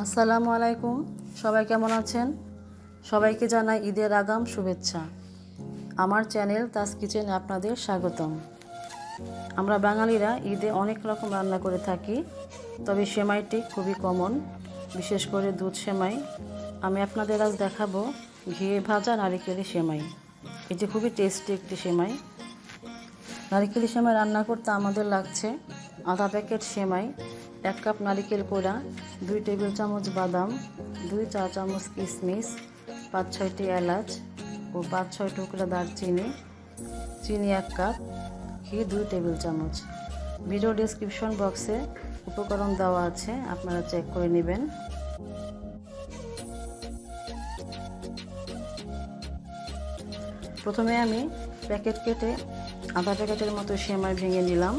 আসসালামু আলাইকুম। সবাই কেমন আছেন? সবাইকে জানাই ঈদের আগাম শুভেচ্ছা। আমার চ্যানেল তাজ কিচেনে আপনাদের স্বাগতম। আমরা বাঙালিরা ঈদে অনেক রকম রান্না করে থাকি, তবে সেমাইটি খুবই কমন, বিশেষ করে দুধ সেমাই। আমি আপনাদের আজ দেখাবো ঘিয়ে ভাজা নারিকেলের সেমাই। এটি খুবই টেস্টি একটি সেমাই। নারিকেলের সেমাই রান্না করতে আমাদের লাগছে আধা প্যাকেট সেমাই, 1 কাপ নারিকেল কোড়া, 2 টেবিল চামচ বাদাম, 2 চা চামচ কিশমিশ, 5-6টি এলাচ ও 5-6 টুকরা দারচিনি, চিনি 1 কাপ, ঘি 2 টেবিল চামচ। ভিডিও ডেসক্রিপশন বক্সে উপকরণ দেওয়া আছে, আপনারা চেক করে নেবেন। প্রথমে আমি প্যাকেট কেটে আধা প্যাকেটের মতো সেমাই ভেঙে নিলাম।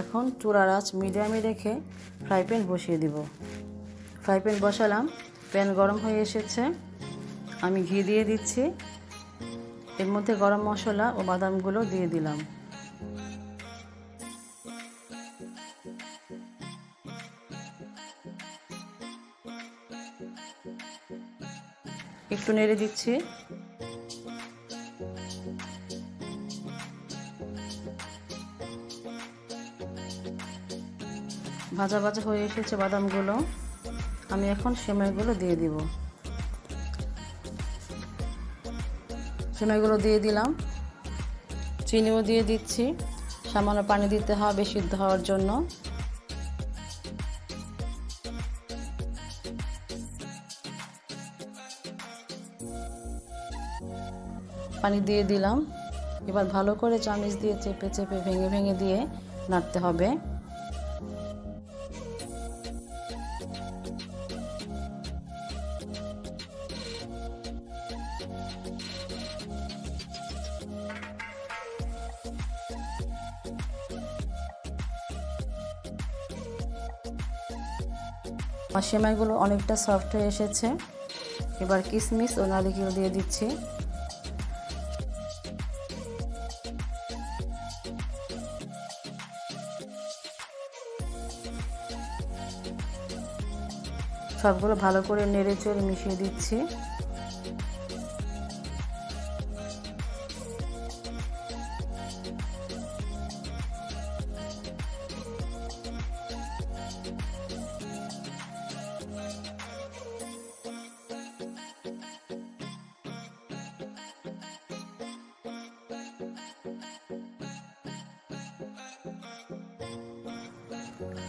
এখন চুলার আঁচ মিডিয়ামে রেখে ফ্রাই প্যান বসিয়ে দিব। ফ্রাই প্যান বসালাম, প্যান গরম হয়ে এসেছে। আমি ঘি দিয়ে দিচ্ছি, এর মধ্যে গরম মশলা ও বাদামগুলো দিয়ে দিলাম। একটু নেড়ে দিচ্ছি। ভাজা ভাজা হয়ে এসেছে বাদামগুলো। আমি এখন সেমাইগুলো দিয়ে দিব। সেমাইগুলো দিয়ে দিলাম, চিনিও দিয়ে দিচ্ছি। সামান্য পানি দিতে হবে সিদ্ধ হওয়ার জন্য। পানি দিয়ে দিলাম। এবার ভালো করে চামচ দিয়ে চেপে চেপে ভেঙে ভেঙে দিয়ে নাড়তে হবে। আমার সেমাইগুলো অনেকটা সফট হয়ে এসেছে। এবার কিশমিশ ও নারিকেল দিয়ে দিচ্ছি। সবগুলো ভালো করে নেড়ে চেড়ে মিশিয়ে দিচ্ছি।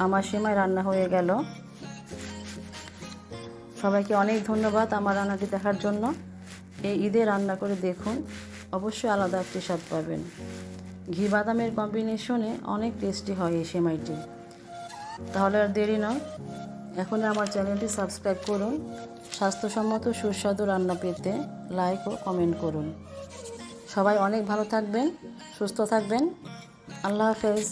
আমার সেমাই রান্না হয়ে গেল। সবাইকে অনেক ধন্যবাদ আমার রান্নাটি দেখার জন্য। এই ঈদে রান্না করে দেখুন, অবশ্যই আলাদা একটি স্বাদ পাবেন। ঘি বাদামের কম্বিনেশনে অনেক টেস্টি হয় এই সেমাইটি। তাহলে আর দেরি নয়, এখনই আমার চ্যানেলটি সাবস্ক্রাইব করুন। স্বাস্থ্যসম্মত সুস্বাদু রান্না পেতে লাইক ও কমেন্ট করুন। সবাই অনেক ভালো থাকবেন, সুস্থ থাকবেন। আল্লাহ হাফেজ।